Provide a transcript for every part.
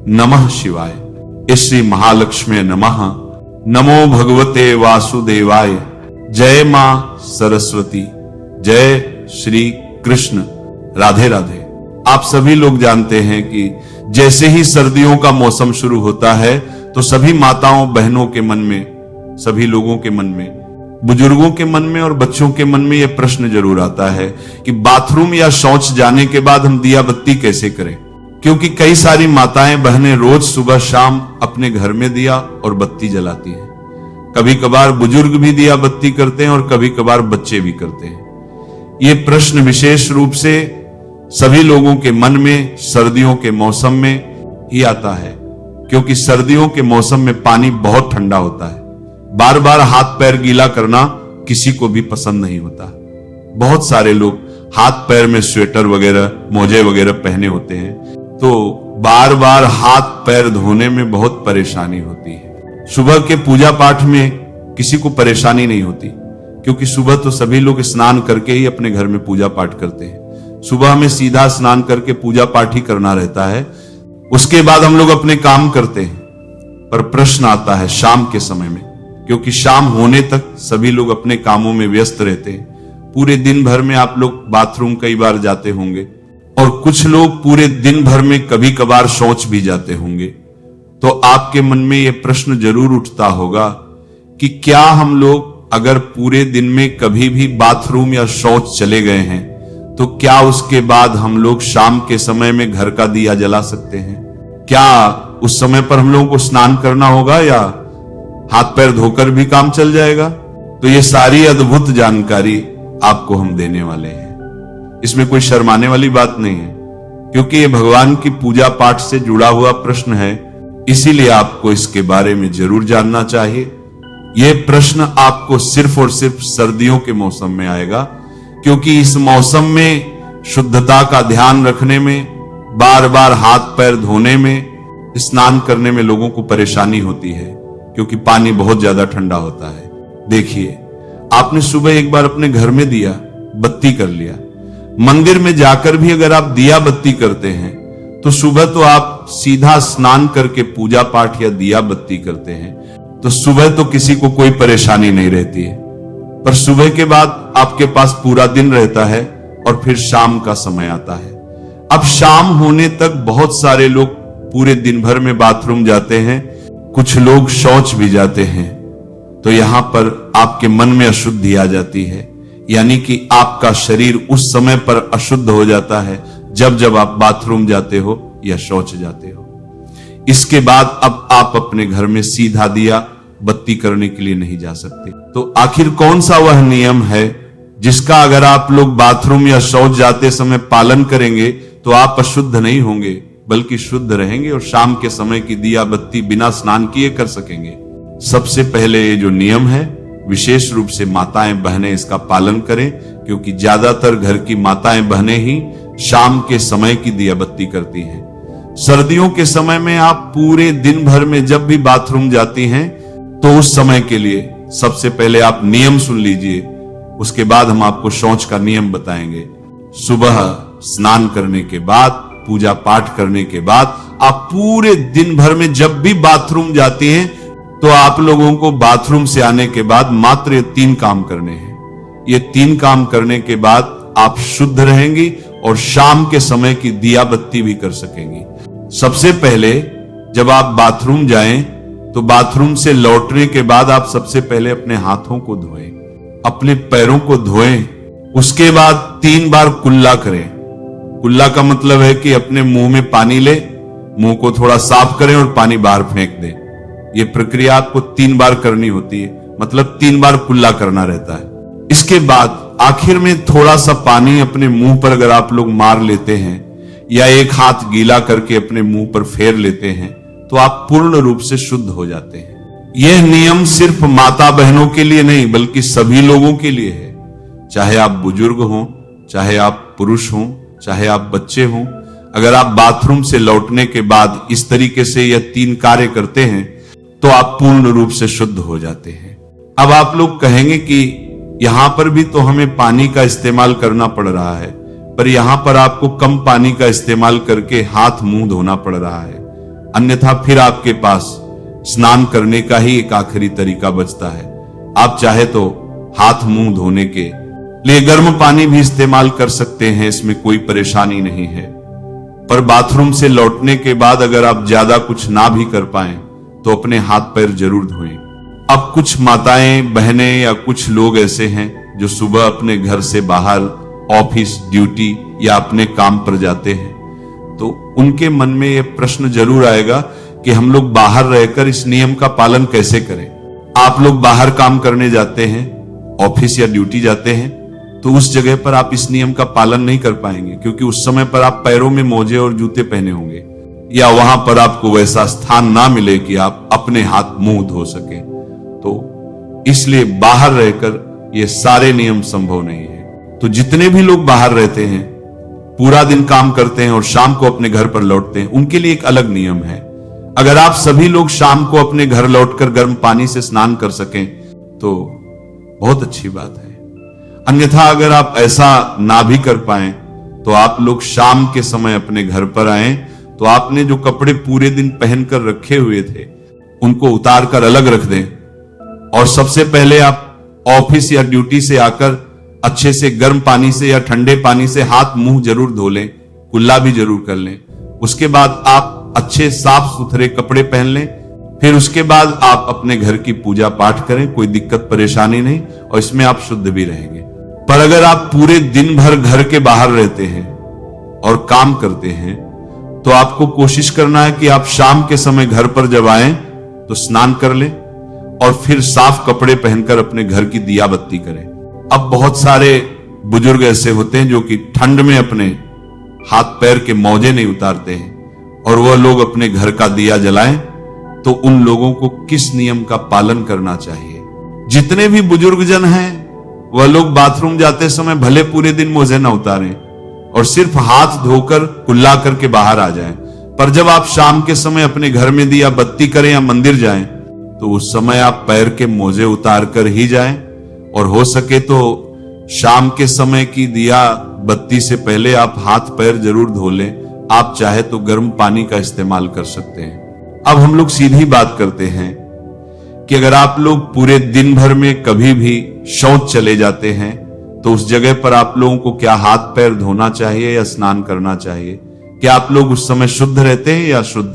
नमः शिवाय। श्री महालक्ष्मी नमः। नमो भगवते वासुदेवाय। जय मां सरस्वती। जय श्री कृष्ण। राधे राधे। आप सभी लोग जानते हैं कि जैसे ही सर्दियों का मौसम शुरू होता है तो सभी माताओं बहनों के मन में, सभी लोगों के मन में, बुजुर्गों के मन में और बच्चों के मन में यह प्रश्न जरूर आता है कि बाथरूम या शौच जाने के बाद हम दिया बत्ती कैसे करें। क्योंकि कई सारी माताएं बहनें रोज सुबह शाम अपने घर में दिया और बत्ती जलाती हैं। कभी कभार बुजुर्ग भी दिया बत्ती करते हैं और कभी कभार बच्चे भी करते हैं। ये प्रश्न विशेष रूप से सभी लोगों के मन में सर्दियों के मौसम में ही आता है, क्योंकि सर्दियों के मौसम में पानी बहुत ठंडा होता है। बार बार हाथ पैर गीला करना किसी को भी पसंद नहीं होता। बहुत सारे लोग हाथ पैर में स्वेटर वगैरह, मोजे वगैरह पहने होते हैं, तो बार बार हाथ पैर धोने में बहुत परेशानी होती है। सुबह के पूजा पाठ में किसी को परेशानी नहीं होती, क्योंकि सुबह तो सभी लोग स्नान करके ही अपने घर में पूजा पाठ करते हैं। सुबह में सीधा स्नान करके पूजा पाठ ही करना रहता है, उसके बाद हम लोग अपने काम करते हैं। पर प्रश्न आता है शाम के समय में, क्योंकि शाम होने तक सभी लोग अपने कामों में व्यस्त रहते हैं। पूरे दिन भर में आप लोग बाथरूम कई बार जाते होंगे और कुछ लोग पूरे दिन भर में कभी कभार शौच भी जाते होंगे। तो आपके मन में यह प्रश्न जरूर उठता होगा कि क्या हम लोग अगर पूरे दिन में कभी भी बाथरूम या शौच चले गए हैं तो क्या उसके बाद हम लोग शाम के समय में घर का दिया जला सकते हैं? क्या उस समय पर हम लोगों को स्नान करना होगा या हाथ पैर धोकर भी काम चल जाएगा? तो ये सारी अद्भुत जानकारी आपको हम देने वाले हैं। इसमें कोई शर्माने वाली बात नहीं है, क्योंकि ये भगवान की पूजा पाठ से जुड़ा हुआ प्रश्न है, इसीलिए आपको इसके बारे में जरूर जानना चाहिए। यह प्रश्न आपको सिर्फ और सिर्फ सर्दियों के मौसम में आएगा, क्योंकि इस मौसम में शुद्धता का ध्यान रखने में, बार बार हाथ पैर धोने में, स्नान करने में लोगों को परेशानी होती है, क्योंकि पानी बहुत ज्यादा ठंडा होता है। देखिए, आपने सुबह एक बार अपने घर में दिया बत्ती कर लिया, मंदिर में जाकर भी अगर आप दिया बत्ती करते हैं तो सुबह तो आप सीधा स्नान करके पूजा पाठ या दिया बत्ती करते हैं, तो सुबह तो किसी को कोई परेशानी नहीं रहती है। पर सुबह के बाद आपके पास पूरा दिन रहता है और फिर शाम का समय आता है। अब शाम होने तक बहुत सारे लोग पूरे दिन भर में बाथरूम जाते हैं, कुछ लोग शौच भी जाते हैं। तो यहां पर आपके मन में अशुद्धि आ जाती है, यानी कि आपका शरीर उस समय पर अशुद्ध हो जाता है जब जब आप बाथरूम जाते हो या शौच जाते हो। इसके बाद अब आप अपने घर में सीधा दिया बत्ती करने के लिए नहीं जा सकते। तो आखिर कौन सा वह नियम है जिसका अगर आप लोग बाथरूम या शौच जाते समय पालन करेंगे तो आप अशुद्ध नहीं होंगे, बल्कि शुद्ध रहेंगे और शाम के समय की दिया बत्ती बिना स्नान किए कर सकेंगे? सबसे पहले ये जो नियम है, विशेष रूप से माताएं बहनें इसका पालन करें, क्योंकि ज्यादातर घर की माताएं बहनें ही शाम के समय की दिया बत्ती करती हैं। सर्दियों के समय में आप पूरे दिन भर में जब भी बाथरूम जाती हैं तो उस समय के लिए सबसे पहले आप नियम सुन लीजिए, उसके बाद हम आपको शौच का नियम बताएंगे। सुबह स्नान करने के बाद, पूजा पाठ करने के बाद आप पूरे दिन भर में जब भी बाथरूम जाती हैं तो आप लोगों को बाथरूम से आने के बाद मात्र ये 3 काम करने हैं। ये 3 काम करने के बाद आप शुद्ध रहेंगी और शाम के समय की दिया बत्ती भी कर सकेंगी। सबसे पहले जब आप बाथरूम जाएं तो बाथरूम से लौटने के बाद आप सबसे पहले अपने हाथों को धोएं, अपने पैरों को धोएं। उसके बाद 3 बार कुल्ला करें। कुल्ला का मतलब है कि अपने मुंह में पानी ले, मुंह को थोड़ा साफ करें और पानी बाहर फेंक दें। यह प्रक्रिया आपको 3 बार करनी होती है, मतलब 3 बार कुल्ला करना रहता है। इसके बाद आखिर में थोड़ा सा पानी अपने मुंह पर अगर आप लोग मार लेते हैं या एक हाथ गीला करके अपने मुंह पर फेर लेते हैं तो आप पूर्ण रूप से शुद्ध हो जाते हैं। यह नियम सिर्फ माता बहनों के लिए नहीं, बल्कि सभी लोगों के लिए है। चाहे आप बुजुर्ग हों, चाहे आप पुरुष हों, चाहे आप बच्चे हों, अगर आप बाथरूम से लौटने के बाद इस तरीके से यह 3 कार्य करते हैं तो आप पूर्ण रूप से शुद्ध हो जाते हैं। अब आप लोग कहेंगे कि यहां पर भी तो हमें पानी का इस्तेमाल करना पड़ रहा है, पर यहां पर आपको कम पानी का इस्तेमाल करके हाथ मुंह धोना पड़ रहा है। अन्यथा फिर आपके पास स्नान करने का ही एक आखिरी तरीका बचता है। आप चाहे तो हाथ मुंह धोने के लिए गर्म पानी भी इस्तेमाल कर सकते हैं, इसमें कोई परेशानी नहीं है। पर बाथरूम से लौटने के बाद अगर आप ज्यादा कुछ ना भी कर पाए तो अपने हाथ पैर जरूर धोएं। अब कुछ माताएं, बहनें या कुछ लोग ऐसे हैं जो सुबह अपने घर से बाहर ऑफिस, ड्यूटी या अपने काम पर जाते हैं, तो उनके मन में यह प्रश्न जरूर आएगा कि हम लोग बाहर रहकर इस नियम का पालन कैसे करें। आप लोग बाहर काम करने जाते हैं, ऑफिस या ड्यूटी जाते हैं, तो उस जगह पर आप इस नियम का पालन नहीं कर पाएंगे, क्योंकि उस समय पर आप पैरों में मोजे और जूते पहने होंगे या वहां पर आपको वैसा स्थान ना मिले कि आप अपने हाथ मुंह धो सके। तो इसलिए बाहर रहकर ये सारे नियम संभव नहीं है। तो जितने भी लोग बाहर रहते हैं, पूरा दिन काम करते हैं और शाम को अपने घर पर लौटते हैं, उनके लिए एक अलग नियम है। अगर आप सभी लोग शाम को अपने घर लौटकर गर्म पानी से स्नान कर सकें तो बहुत अच्छी बात है। अन्यथा अगर आप ऐसा ना भी कर पाए तो आप लोग शाम के समय अपने घर पर आए तो आपने जो कपड़े पूरे दिन पहनकर रखे हुए थे उनको उतार कर अलग रख दें, और सबसे पहले आप ऑफिस या ड्यूटी से आकर अच्छे से गर्म पानी से या ठंडे पानी से हाथ मुंह जरूर धो लें, कुल्ला भी जरूर कर लें। उसके बाद आप अच्छे साफ सुथरे कपड़े पहन लें। फिर उसके बाद आप अपने घर की पूजा पाठ करें, कोई दिक्कत परेशानी नहीं, और इसमें आप शुद्ध भी रहेंगे। पर अगर आप पूरे दिन भर घर के बाहर रहते हैं और काम करते हैं तो आपको कोशिश करना है कि आप शाम के समय घर पर जब आएं तो स्नान कर लें और फिर साफ कपड़े पहनकर अपने घर की दिया बत्ती करें। अब बहुत सारे बुजुर्ग ऐसे होते हैं जो कि ठंड में अपने हाथ पैर के मोजे नहीं उतारते हैं और वह लोग अपने घर का दिया जलाएं, तो उन लोगों को किस नियम का पालन करना चाहिए? जितने भी बुजुर्ग जन हैं वह लोग बाथरूम जाते समय भले पूरे दिन मोजे न उतारें और सिर्फ हाथ धोकर कुल्ला करके बाहर आ जाएं, पर जब आप शाम के समय अपने घर में दिया बत्ती करें या मंदिर जाएं तो उस समय आप पैर के मोजे उतार कर ही जाएं, और हो सके तो शाम के समय की दिया बत्ती से पहले आप हाथ पैर जरूर धो लें। आप चाहे तो गर्म पानी का इस्तेमाल कर सकते हैं। अब हम लोग सीधी बात करते हैं कि अगर आप लोग पूरे दिन भर में कभी भी शौच चले जाते हैं तो उस जगह पर आप लोगों को क्या हाथ पैर धोना चाहिए या स्नान करना चाहिए? क्या आप लोग उस समय शुद्ध रहते हैं या शुद्ध?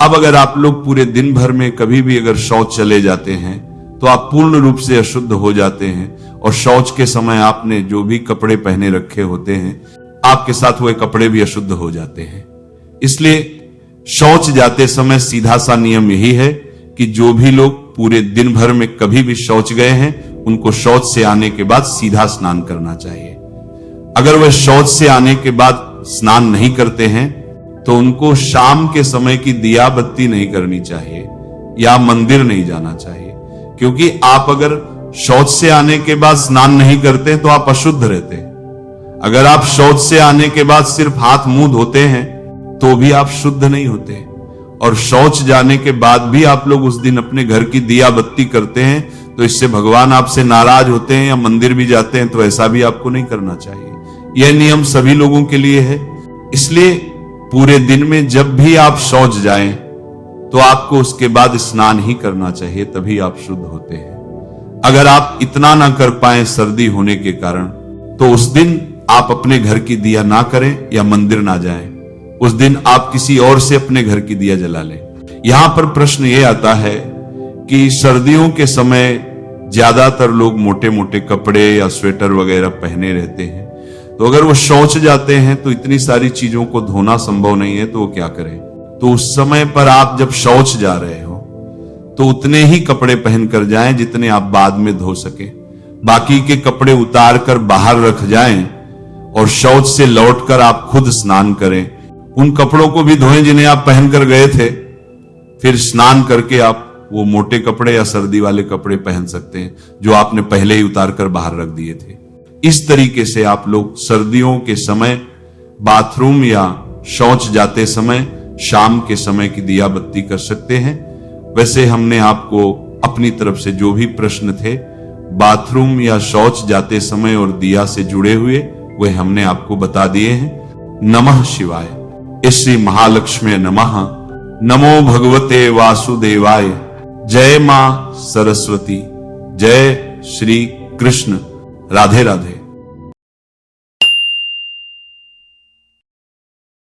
अब अगर आप लोग पूरे दिन भर में कभी भी अगर शौच चले जाते हैं तो आप पूर्ण रूप से अशुद्ध हो जाते हैं, और शौच के समय आपने जो भी कपड़े पहने रखे होते हैं आपके साथ वह कपड़े भी अशुद्ध हो जाते हैं। इसलिए शौच जाते समय सीधा सा नियम यही है कि जो भी लोग पूरे दिन भर में कभी भी शौच गए हैं उनको शौच से आने के बाद सीधा स्नान करना चाहिए। अगर वह शौच से आने के बाद स्नान नहीं करते हैं तो उनको शाम के समय की दिया बत्ती नहीं करनी चाहिए या मंदिर नहीं जाना चाहिए, क्योंकि आप अगर शौच से आने के बाद स्नान नहीं करते तो आप अशुद्ध रहते हैं। अगर आप शौच से आने के बाद सिर्फ हाथ मुंह धोते हैं तो भी आप शुद्ध नहीं होते, और शौच जाने के बाद भी आप लोग उस दिन अपने घर की दिया बत्ती करते हैं तो इससे भगवान आपसे नाराज होते हैं या मंदिर भी जाते हैं, तो ऐसा भी आपको नहीं करना चाहिए। यह नियम सभी लोगों के लिए है। इसलिए पूरे दिन में जब भी आप शौच जाएं तो आपको उसके बाद स्नान ही करना चाहिए, तभी आप शुद्ध होते हैं। अगर आप इतना ना कर पाए सर्दी होने के कारण तो उस दिन आप अपने घर की दिया ना करें या मंदिर ना जाएं। उस दिन आप किसी और से अपने घर की दिया जला लें। यहां पर प्रश्न ये आता है कि सर्दियों के समय ज्यादातर लोग मोटे मोटे कपड़े या स्वेटर वगैरह पहने रहते हैं, तो अगर वो शौच जाते हैं तो इतनी सारी चीजों को धोना संभव नहीं है, तो वो क्या करें? तो उस समय पर आप जब शौच जा रहे हो तो उतने ही कपड़े पहनकर जाएं जितने आप बाद में धो सके। बाकी के कपड़े उतार कर बाहर रख जाएं और शौच से लौटकर आप खुद स्नान करें। उन कपड़ों को भी धोएं जिन्हें आप पहनकर गए थे, फिर स्नान करके आप वो मोटे कपड़े या सर्दी वाले कपड़े पहन सकते हैं जो आपने पहले ही उतार कर बाहर रख दिए थे। इस तरीके से आप लोग सर्दियों के समय बाथरूम या शौच जाते समय शाम के समय की दिया बत्ती कर सकते हैं। वैसे हमने आपको अपनी तरफ से जो भी प्रश्न थे बाथरूम या शौच जाते समय और दिया से जुड़े हुए, वह हमने आपको बता दिए हैं। नमः शिवाय। श्री महालक्ष्मी नमः। नमो भगवते वासुदेवाय। जय मां सरस्वती। जय श्री कृष्ण। राधे राधे।